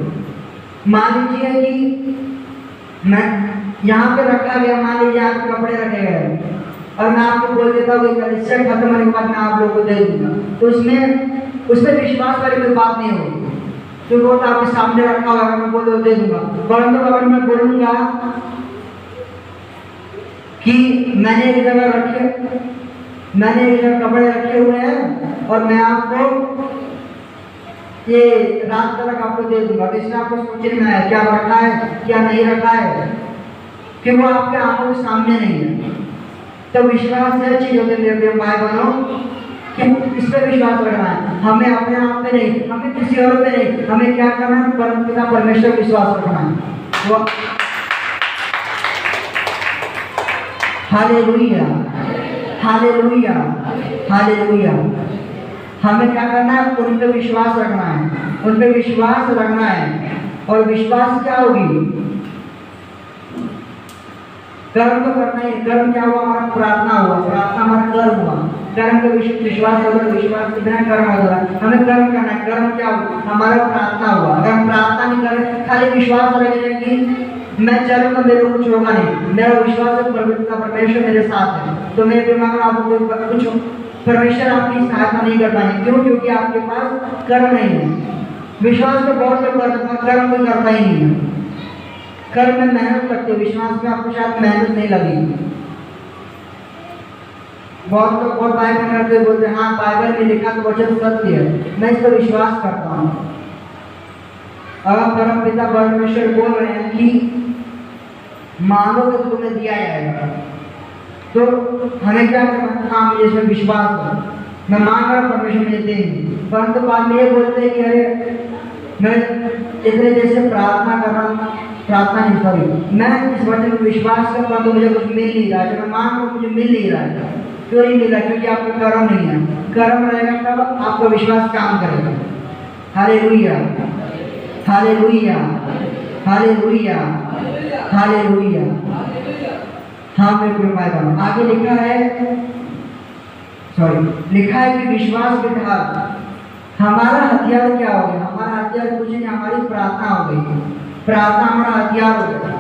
मान लीजिए कि मैं यहाँ पे रखा गया, मान लीजिए आपके कपड़े रखे गए और मैं आपको बोल देता हूँ इससे खत्म होने के बाद मैं आप लोगों को दे दूंगा, तो उसमें विश्वास वाली कोई बात नहीं होगी, तो वो तो आपके सामने रखा हुआ है, मैं बोल दे दूंगा। परंतु अगर मैं बोलूंगा कि मैंने एक जगह कपड़े रखे हुए हैं और मैं आपको ये रात तक आपको दे दूंगा, तो इसमें आपको सोचने में आया क्या रखा है क्या नहीं रखा है, कि वो आपके आंखों के सामने नहीं है। तो विश्वास यह चीज होती है मेरे भाई बहनों कि इस पर विश्वास रखना है। हमें अपने आप पे नहीं, हमें किसी और पे नहीं, हमें क्या करना है, परमपिता परमेश्वर विश्वास रखना है। वो हालेलुया, हालेलुया, हालेलुया। हमें क्या करना है, उन पे विश्वास रखना है, उन पे विश्वास रखना है। और विश्वास क्या होगी, कर्म तो करना ही। कर्म क्या हुआ, हमारा प्रार्थना हुआ, प्रार्थना हमारा कर्म हुआ। कर्म का विश्वास होगा, विश्वास के बिना कर्म होगा। हमें कर्म करना है, कर्म क्या हुआ, हमारा प्रार्थना हुआ। अगर हम प्रार्थना नहीं करें, खाली विश्वास रखेंगे कि मैं चलूंगा मेरे को कुछ होगा नहीं, मेरा विश्वास है परमेश्वर मेरे साथ है, तो मेरे दिमाग में आपको कुछ परमेश्वर आपकी सहायता नहीं कर पाएंगे। क्यों? क्योंकि आपके पास कर्म नहीं है। विश्वास तो बहुत लोग करते हैं, कर्म कोई करता ही नहीं है। कर्म में मेहनत लगती है, विश्वास में आपको शायद मेहनत नहीं लगेगी। बहुत लोग बहुत बाइबल करते बोलते हैं हाँ बाइबल में लिखा तो वचन सत्य है, मैं इस पर विश्वास करता हूँ। अब परम पिता परमेश्वर बोल रहे हैं कि मांगोगे तो तुम्हें दिया जाएगा, तो हमें क्या करना, हाँ मुझे इसमें विश्वास है, मैं मांग रहा हूँ परमेश्वर मुझे देंगे। परंतु बाद में ये बोलते हैं कि अरे मैं इतने देर से प्रार्थना कर रहा हूँ, प्रार्थना नहीं सॉरी मैं इस वचन में विश्वास कर रहा हूँ, तो मुझे कुछ मिल नहीं रहा है, जब मैं मांग रहा हूँ मुझे मिल नहीं रहा है। क्यों नहीं मिल रहा? क्योंकि आपका कर्म नहीं है। कर्म रहेगा तब आपका विश्वास काम करेगा। Hallelujah, hallelujah, hallelujah, hallelujah. हाँ मेरे प्रिय भाई बहनों, आगे लिखा है कि विश्वास के ढाल हमारा हथियार क्या हो गया? हमारा हथियार कुछ नहीं, हमारी प्रार्थना हो गई। प्रार्थना हमारा हथियार हो गया।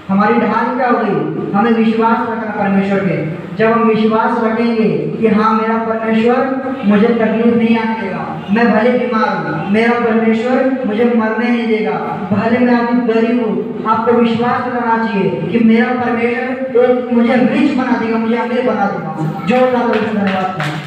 हमारी ढाल क्या हो गई? हमें विश्वास रखना परमेश्वर पे। जब हम विश्वास रखेंगे कि हाँ मेरा परमेश्वर मुझे तकलीफ नहीं आने देगा, मैं भले बीमार हूँ, मेरा परमेश्वर मुझे मरने नहीं देगा, भले मैं अभी गरीब हूँ, आपको विश्वास करना चाहिए कि मेरा परमेश्वर मुझे रिच बना देगा, मुझे अमीर बना देगा। जोरदार धन्यवाद करें।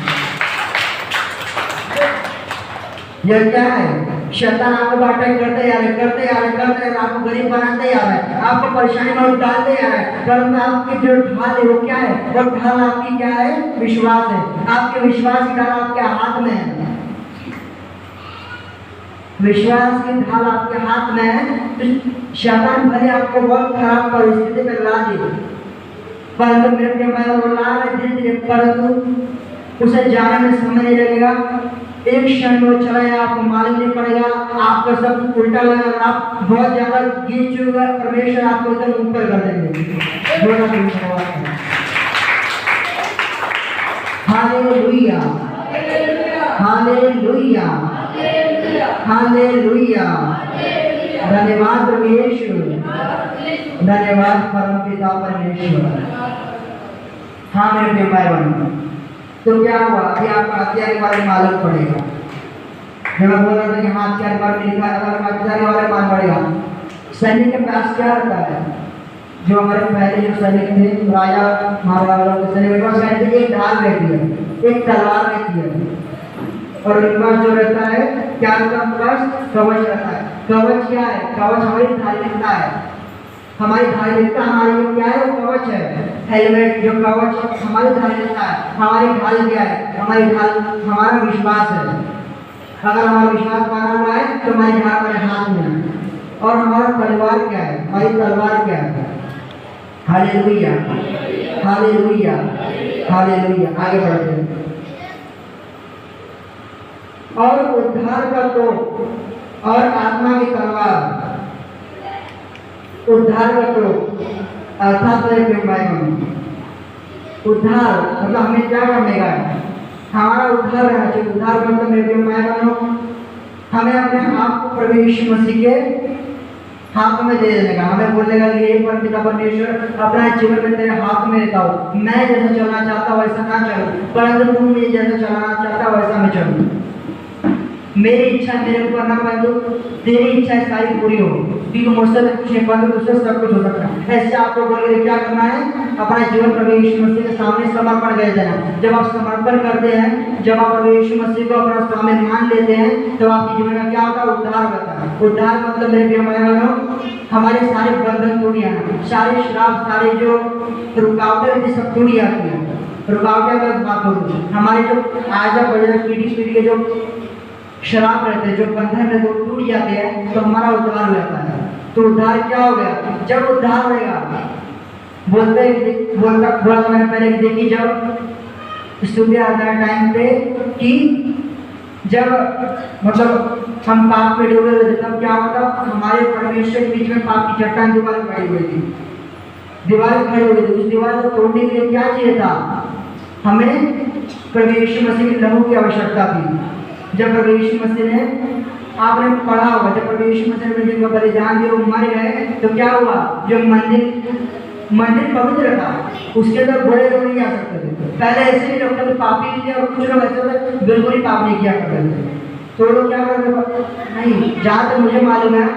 यह क्या है? शैतान आपको अटैक करते जा रहे, आपको गरीब बनाते जा रहे हैं, आपको परेशानी में डालते जा रहे हैं। परंतु आपकी जो ढाल है वो क्या है? वो ढाल आपकी क्या है? विश्वास है। आपके विश्वास की ढाल आपके हाथ में है। विश्वास की ढाल आपके हाथ में है। शैतान भले आपको बहुत खराब परिस्थिति में ला दे, परंतु मेरे प्रिय भाई वो ला रहे धीरे-धीरे, परंतु उसे जाने में समय नहीं लगेगा। एक क्षण में चला जाए, आपको मालूम नहीं पड़ेगा, आपका सब उल्टा लगा और आप बहुत ज्यादा गिर चुके, परमेश्वर आपको एकदम ऊपर कर देंगे। Hallelujah, hallelujah, hallelujah. धन्यवाद परमेश्वर, धन्यवाद परमपिता परमेश्वर। हाँ मेरे प्रिय भाई बहनों, तो क्या हुआ? अभी आपको हथियार के बारे में मालूम पड़ेगा। जब मैं बोल रहा था कि हाँ हथियार के बारे में लिखा है, अगर हथियार के बारे में मालूम पड़ेगा। सैनिक के पास क्या रहता है? जो हमारे पहले जो सैनिक थे, राजा महाराजा के सैनिक के पास एक ढाल रहती है, एक तलवार रहती है, और उनके पास जो रहता है क्या रहता है? उनके पास कवच रहता है। कवच क्या है? कवच हमारी धार्मिकता है। हमारी धार्मिकता हमारी जो क्या है? वो कवच है। हेलमेट जो कवच हमारी धार्मिकता है। हमारी ढाल क्या है? हमारी ढाल हमारा विश्वास है। अगर हमारा विश्वास बना हुआ है तो हमारी ढाल हमारे हाथ में है। और हमारा तलवार क्या है? हमारी तलवार क्या है? Hallelujah, hallelujah, hallelujah. आगे बढ़ते हैं। और उद्धार का तो और आत्मा की तलवार, उद्धार का तो अर्थात उद्धार मतलब हमें क्या करने का है? हमारा उद्धार रहना चाहिए। उद्धार मतलब मेरे माय बहनों, हमें अपने आप को प्रभु यीशु मसीह के हाथ में दे देने का। हमें बोलने का कि हे परमपिता परमेश्वर, अपना जीवन में तेरे हाथ में देता हूँ। मैं जैसा चलना चाहता हूँ वैसा ना चलूं, परंतु तुम मुझे जैसा चलाना चाहता हो वैसा मैं चलूं। मेरी इच्छा मेरे ऊपर ना परंतु तेरी इच्छा सारी पूरी हो, क्योंकि मुझसे तो कुछ नहीं परंतु तुझसे सब कुछ हो सकता है। ऐसे आपको बोल के क्या करना है? अपना जीवन प्रभु यीशु मसीह के सामने समर्पण कर देना। जब आप समर्पण करते हैं, जब आप प्रभु यीशु मसीह को अपना स्वामी मान लेते हैं, तो आपके जीवन में क्या होता है? उद्धार होता है। उद्धार मतलब मेरे प्रिय भाई बहनों, हमारे सारे बंधन टूट जाना, सारे श्राप, सारे जो रुकावटें थी सब टूट जाती है। रुकावटें का बात होगी, हमारे जो आज पीढ़ी के जो शराब रहते हैं, जो बंधन रहते हैं, टूट जाते हैं, तो हमारा उद्धार हो जाता है। तो उद्धार क्या हो गया? जब उद्धार होगा, बोलता थोड़ा समय पहले देखी, जब सुबह आता है टाइम पे कि जब मतलब हम पाप में डूबे हुए थे, तब क्या होता? हमारे परमेश्वर के बीच में पाप की चट्टान दीवार खड़ी हुई थी। दीवार खड़ी हुई थी, उस दीवार को तोड़ने के लिए क्या चाहिए था? हमें प्रभु यीशु मसीह के लहू की आवश्यकता थी। जब प्रभु यीशु मसीह ने, आपने पढ़ा होगा, जब प्रभु यीशु मसीह ने जिनका बलिदान दिया वो मर गए, तो क्या हुआ? जो मंदिर पवित्र था, उसके अंदर बुरे लोग नहीं आ सकते थे। पहले ऐसे ही लोग थे, पापी नहीं थे, और कुछ लोग ऐसे थे बिल्कुल ही पाप नहीं किया करते थे। तो लोग क्या करते नहीं, जहाँ तक मुझे मालूम है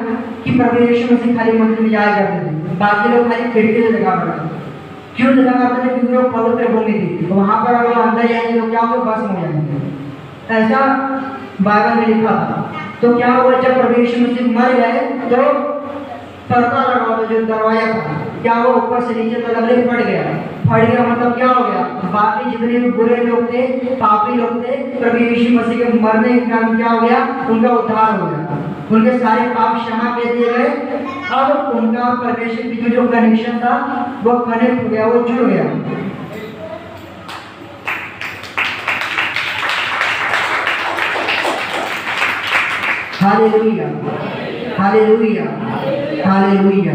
कि प्रभु यीशु मसीह खाली मंदिर में जाया करते थे, बाकी लोग खाली खिड़की से देखा करते थे। क्यों देखा करते थे? क्योंकि वो पवित्र भूमि थी, वहां पर अगर अंदर जाएंगे तो क्या होगा? भस्म हो जाएंगे। ऐसा बाइबल में लिखा था। तो क्या हुआ? जब प्रभु यीशु मसीह मर गए तो पर्दा लगा हुआ जो दरवाजा था, क्या हुआ? ऊपर से नीचे तक अगले फट गया। फट गया मतलब क्या हो गया? बाकी जितने भी बुरे लोग थे, पापी लोग थे, प्रभु यीशु मसीह के मरने के कारण क्या हो गया? उनका उद्धार हो गया, उनके सारे पाप क्षमा कर दिए गए। अब उनका परमेश्वर के बीच जो कनेक्शन था वो कनेक्ट हो गया, वो जुड़ गया। Hallelujah, hallelujah, hallelujah.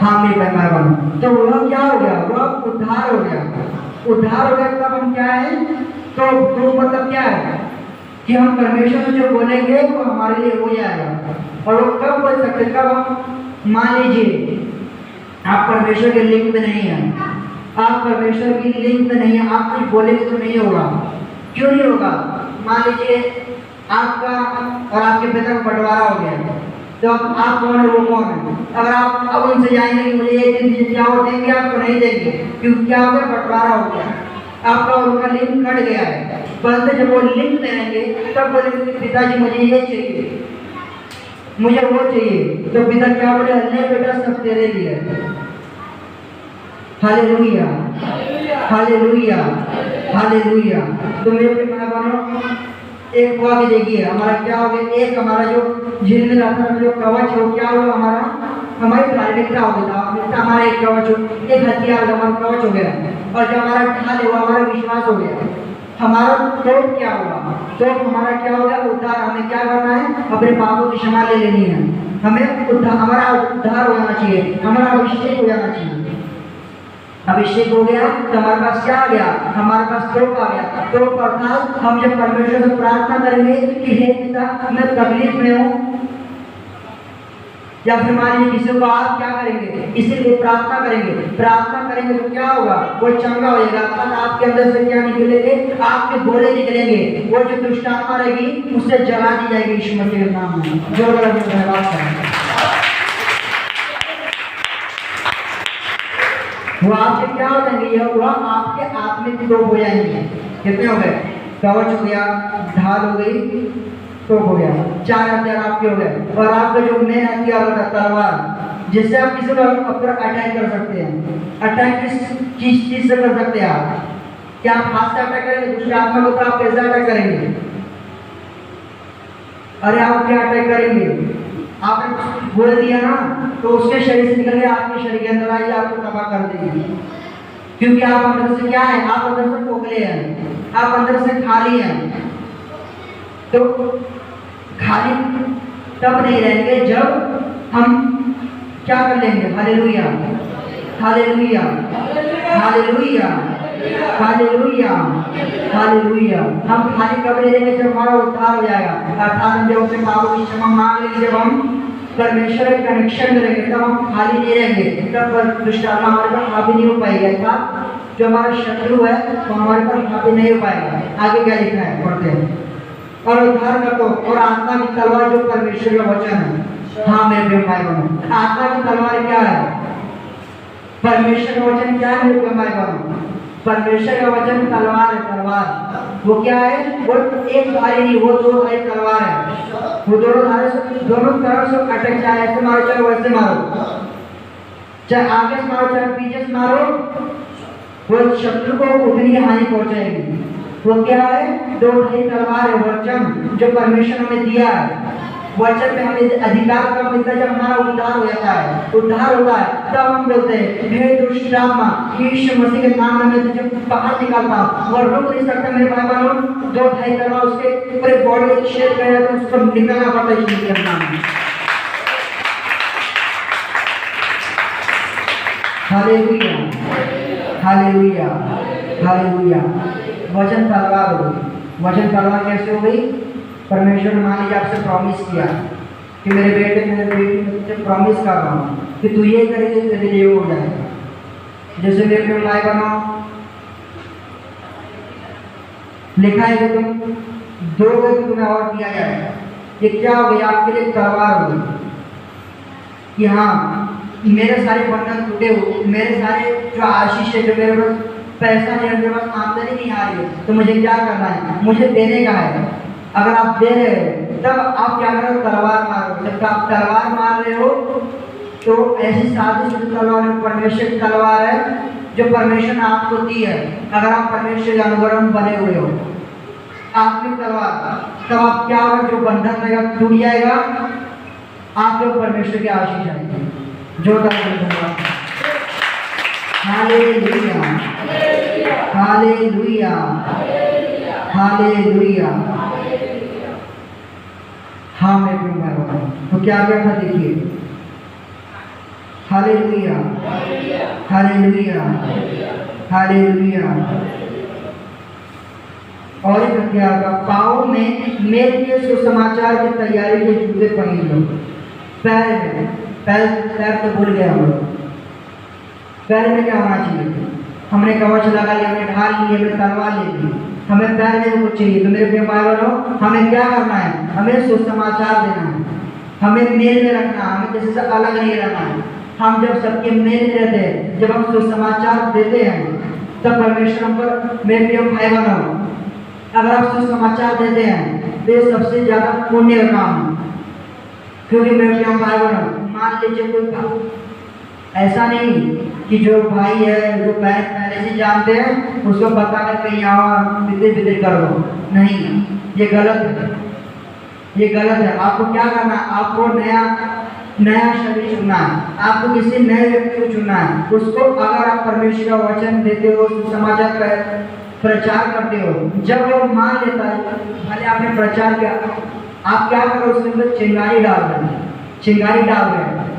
हाँ मेरे भाई बहन, तो वह क्या हो गया? वह उद्धार हो गया। उद्धार हो गया तब हम क्या है? तो मतलब क्या है कि हम परमेश्वर से जो बोलेंगे वो हमारे लिए हो जाएगा। और वो कब बोल सकते? कब हम, मान लीजिए आप परमेश्वर के लिंक में नहीं है, आप परमेश्वर की लिंक में नहीं है, आप कुछ बोलेंगे तो नहीं होगा। क्यों नहीं होगा? मान लीजिए आपका और आपके पिता का बंटवारा हो गया, तो आप कौन है, वो कौन है? अगर आप अब उनसे जाएंगे कि मुझे ये चीज क्या वो देंगे, आपको नहीं देंगे, क्योंकि क्या हो गया? बंटवारा हो गया, आपका और उनका लिंक कट गया है। परंतु जब वो लिंक देंगे तब बोलेंगे पिताजी मुझे ये चाहिए, मुझे वो चाहिए, तो पिता क्या बोले? अल्लाह बेटा सब तेरे लिए। Hallelujah, hallelujah, hallelujah. तो मेरे भाई बहनों, एक हुआ कि देखिए हमारा क्या हो गया? एक हमारा जो झील में रहता है जो कवच हो, क्या हुआ? हमारा हमारी प्राथमिकता हो गया, हमारा एक कवच हो, एक हथियार हमारा कवच हो गया। और जो हमारा ढाल है वो हमारा विश्वास हो गया। हमारा तोप क्या हुआ? तोप हमारा क्या हो गया? उद्धार। हमें क्या करना है? अपने पापों की क्षमा ले लेनी है। हमें उद्धार, हमारा उद्धार हो जाना चाहिए, हमारा अभिषेक हो जाना चाहिए। अभिषेक हो गया तो हमारे पास क्या आ गया? हमारे पास तोप आ गया। तोप अर्थात हम जब परमेश्वर से प्रार्थना करेंगे कि हे पिता मैं तकलीफ में हूँ, या फिर मान लीजिए किसी को आप क्या करेंगे? इसीलिए प्रार्थना करेंगे। प्रार्थना करेंगे तो क्या होगा? वो चंगा हो जाएगा। आपके अंदर से क्या निकलेंगे? आपके गोले निकलेंगे। वो जो दुष्ट आत्मा रहेगी उससे जला दी जाएगी यीशु मसीह के नाम में। जो धन्यवाद करेंगे वो आपसे क्या हो जाएंगे? वह आपके आत्मिक लोग हो जाएंगे। कितने हो गए? कवच हो गया, ढाल हो गई, तोप हो गया, 4 हथियार आपके हो गए। और आपका जो मेन हथियार होता है तलवार, जिससे आप किसी को अपना अटैक कर सकते हैं। अटैक किस चीज से कर सकते हैं आप? क्या आप हाथ से अटैक करेंगे? दूसरे आत्मा को तो आप कैसे अटैक करेंगे? अरे आप क्या अटैक करेंगे? आपने बोल दिया ना, तो उसके शरीर से निकल के आपके शरीर के अंदर आई, आपको तबाह कर देगी। क्योंकि आप अंदर से क्या है, आप अंदर से खोखले हैं, आप अंदर से खाली हैं। तो खाली तब नहीं रहेंगे जब हम क्या कर लेंगे, hallelujah hallelujah hallelujah hallelujah hallelujah. हम खाली कब रहेंगे, जब हमारा उद्धार हो जाएगा, अर्थात हम जब अपने पापों की क्षमा मांग लेंगे, जब हम परमेश्वर का कनेक्शन करेंगे, तब हम खाली नहीं रहेंगे, तब दुष्ट आत्मा हमारे पर हावी नहीं हो पाएगा। अर्थात जो हमारा शत्रु है वो हमारे पर हावी नहीं हो पाएगा। आगे क्या लिखा है, पढ़ते हैं। और उद्धार कर दो, और आत्मा की तलवार जो परमेश्वर का वचन है। हाँ मेरे प्रिय भाई बहनों, आत्मा की तलवार क्या है, परमेश्वर का वचन क्या है मेरे प्रिय भाई बहनों, परमेश्वर का वचन तलवार है। तलवार वो क्या है, वो एक धारी नहीं, वो दो धारी तलवार है। वो दोनों धारे से दोनों तरफ से अटक जाए, ऐसे मारो चाहे वैसे मारो, चाहे आगे से मारो चाहे पीछे से मारो, वो शत्रु को उतनी हानि पहुंचाएगी। वो क्या है, दो धारी तलवार है, वचन जो परमेश्वर हमें दिया है। वचन में हमें अधिकार कब मिलता है, जब हमारा उद्धार हो जाता है, उद्धार होता है, तब हम बोलते हैं हे दुष्ट आत्मा, यीशु मसीह के नाम में तुझे बाहर निकालता हूं, और रुक नहीं सकता मेरे भाई बहनों। दो ढाई तलवार उसके पूरे बॉडी को छेद कर जाता है, उसको निकालना पड़ता है यीशु के नाम में। Hallelujah hallelujah hallelujah. वचन तलवार हो गई। वचन तलवार कैसे हो गई, परमेश्वर ने मान लीजिए आपसे प्रॉमिस किया कि मेरे बेटे मेरे बेटी तुझे प्रॉमिस कर रहा हूँ कि तू ये करेगी तेरे लिए हो जाएगा। जैसे मेरे भाई बनो लिखा है कि तुम दोगे तो तुम्हें और दिया जाएगा। ये क्या हो गई, आपके लिए तलवार हो गई कि हाँ मेरे सारे बंधन टूटे हो, मेरे सारे जो आशीष है, जो मेरे पास पैसा नहीं है, मेरे पास आमदनी नहीं आ रही है, तो मुझे क्या करना है, मुझे देने का है। अगर आप दे रहे हो तब आप क्या करो, तलवार मारो। जब आप तलवार मार रहे हो तो ऐसी साजिश तलवार परमेश्वर की तलवार है जो परमेश्वर ने आपको दी है। अगर आप परमेश्वर के अनुग्रह में बने हुए हो, आत्मिक तलवार, तब आप क्या होगा, जो बंधन रहेगा टूट जाएगा, आपको परमेश्वर की आशीष आएगी। जो हालेलुया हालेलुया हालेलुया। हाँ मैं कहूँगा, तो क्या क्या था देखिए, हालेलुया हालेलुया हालेलुया। और एक क्या होगा, पाँव में मेरे लिए सुसमाचार की तैयारी के जूते पहन लो। पैर में, पैर तो भूल गया हम लोग, पैर में क्या होना चाहिए, हमने कवच लगा लिया, हमने ढाल ली, हमने तलवार ले ली, हमें पैर में कुछ चाहिए। तो मेरे प्रिय भाई बहनों, हमें क्या करना है, हमें सुसमाचार देना है, हमें मेल में रखना है, हमें किसी से अलग नहीं रहना है। हम जब सबके मेल में रहते हैं, जब हम सुसमाचार देते हैं, तब परमेश्वर हम पर, मेरे प्रिय भाई बहनों, अगर आप सुसमाचार देते हैं तो ये सबसे ज़्यादा पुण्य का काम है। क्योंकि मेरे प्रिय भाई बहनों, मान लीजिए कोई ऐसा नहीं कि जो भाई है, जो पहले से जानते हैं, उसको पता है कहीं आओ बिदर बिदर कर लो, नहीं, ये गलत है, ये गलत है। आपको क्या करना है, आपको नया शरीर चुनना है, आपको किसी नए व्यक्ति को चुनना है। उसको अगर आप परमेश्वर का वचन देते हो, समाचार प्रचार करते हो, जब वो मान लेता है, भले आपने प्रचार किया, आप क्या करो, उसके अंदर चिंगारी डाल रहे हैं, चिंगारी डाल रहे हैं,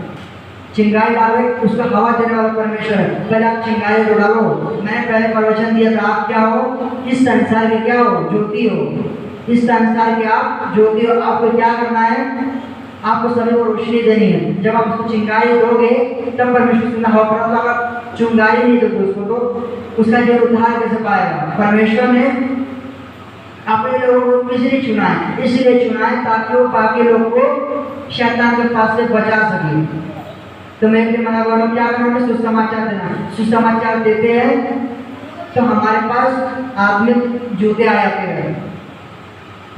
चिंगारी डाल रहे, उसको हवा देने वाला परमेश्वर है। पहले आप चिंगारी को डालो। मैंने पहले प्रवचन दिया था, आप क्या हो, इस संसार के क्या हो, ज्योति हो, इस संसार के आप ज्योति हो। आपको क्या करना है, आपको सभी को रोशनी देनी है। जब आप उसको चिंगारी दोगे तब परमेश्वर सुनना हवा पड़ा। तो अगर चिंगारी नहीं दोगे उसको, तो उसका जो उद्धार कैसे पाएगा। परमेश्वर ने अपने लोगों को किसी ने चुना है, इसलिए चुना है ताकि वो बाकी लोग को शैतान के पास से बचा सके। तो मैं भी मना कर रहा हूँ, क्या करोगे, सुसमाचार देना। सुसमाचार देते हैं तो हमारे पास आत्मिक जूते आ जाते हैं,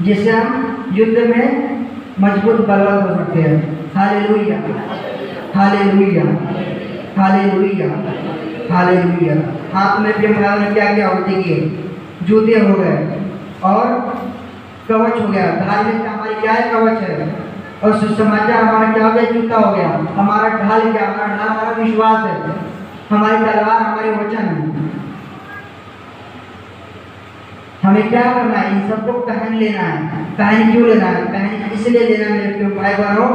जिससे हम युद्ध में मजबूत बलवंत हो सकते हैं। Hallelujah hallelujah hallelujah hallelujah. हाथ में प्रेम में क्या क्या होते किए, जूते हो गए और कवच हो गया। धार्मिक हमारी क्या है, कवच है। और सुसमाचार हमारा क्या हो गया? जूता हो गया। हमारा ढाल क्या? हमारा ढाल हमारा विश्वास है, हमारी तलवार हमारे वचन है। हमें क्या करना है? इन सबको पहन लेना है। पहन क्यों लेना है? पहन इसलिए लेना है मेरे भाई बहनों,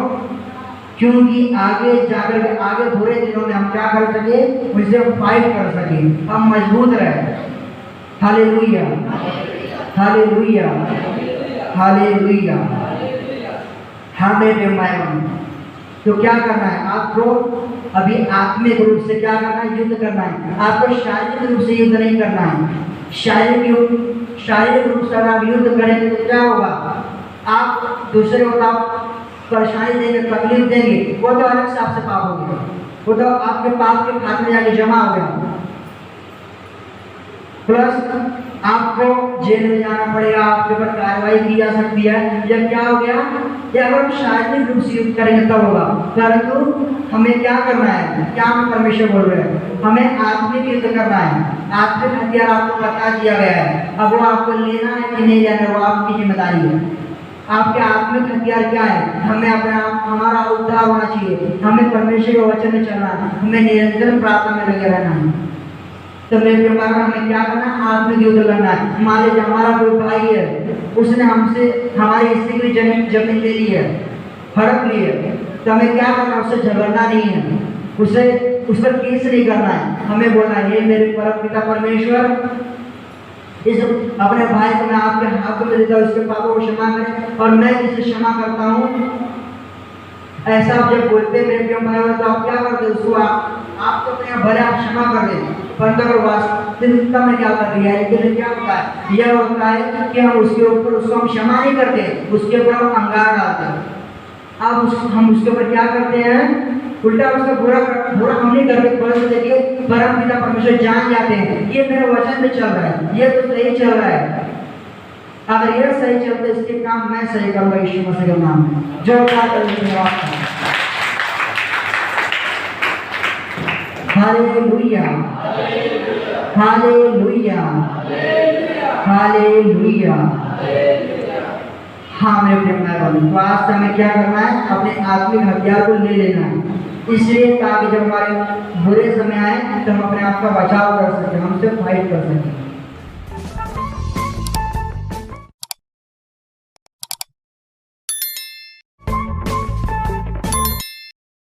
क्योंकि आगे जाकर के आगे बुरे दिनों में हम क्या कर सके? उनसे फाइट कर सके, हम मजबूत रहे। Hallelujah, hallelujah, hallelujah. हाँ मेरे भाई बहनों, तो क्या करना है आपको? अभी आत्मिक रूप से क्या करना है? युद्ध करना है। आपको शारीरिक रूप से युद्ध नहीं करना है। शारीरिक रूप से अगर आप युद्ध करेंगे तो क्या होगा? आप दूसरे को आप परेशानी देंगे, तकलीफ देंगे, वो तो अलग से आपसे पाप हो गया, वो तो आपके पाप के खाते में जाके जमा हो गया। प्लस आपको जेल में जाना पड़ेगा, आपके ऊपर कार्रवाई की जा सकती है। जब क्या हो गया? या अगर हम शारीरिक रूप से युद्ध करेंगे तब होगा। परंतु हमें क्या करना है? क्या हम परमेश्वर बोल रहे हैं? हमें आत्मिक युद्ध करना है। आत्मिक हथियार आपको बता दिया गया है, अब वो आपको लेना है कि नहीं लेना, वो आपकी जिम्मेदारी है। आपके आत्मिक हथियार क्या है? हमें अपना हमारा उद्धार होना चाहिए, हमें परमेश्वर के वचन में चलना है, हमें निरंतर प्रार्थना में लगे रहना है। तो मेरे प्यार हमें क्या करना है? आत्मिक युद्ध करना है। मान लीजिए हमारा कोई भाई है, उसने हमसे हमारी हिस्से की जमीन ले ली है, हड़प ली है, तो हमें क्या करना है? उससे झगड़ना नहीं है, उसे उस पर केस नहीं करना है। हमें बोलना है, ये मेरे परम पिता परमेश्वर, इस अपने भाई को मैं आपके हाथों में देता हूँ, उसके पापों को क्षमा करें और मैं इसे क्षमा करता हूँ। ऐसा आप जब बोलते मेरे प्रिय भाई तो आप क्या करते? उसको आप तो अपने भले आप क्षमा कर दें, परंतु अगर वास्तविकता में क्या कर दिया है? लेकिन क्या होता है? यह होता है कि हम उसके ऊपर उसको हम क्षमा नहीं करते, उसके ऊपर हम अंगार डालते हैं। अब हम उसके ऊपर क्या करते हैं? उल्टा उसका बुरा हम नहीं करते। परंतु देखिए परम पिता परमेश्वर जान जाते हैं ये मेरे वचन में चल रहा है, ये तो सही चल रहा है, अगर ये सही चलते इसके काम मैं सही करूंगा यीशु मसीह के नाम में। जो हालेलुया, हालेलुया, हालेलुया। हाँ मेरे प्रिय भाई, तो आज से हमें क्या करना है? अपने आत्मिक हथियार को ले लेना है, इसलिए ताकि जब हमारे बुरे समय आए तो हम अपने आप का बचाव कर सकें, हमसे फाइट कर सकें।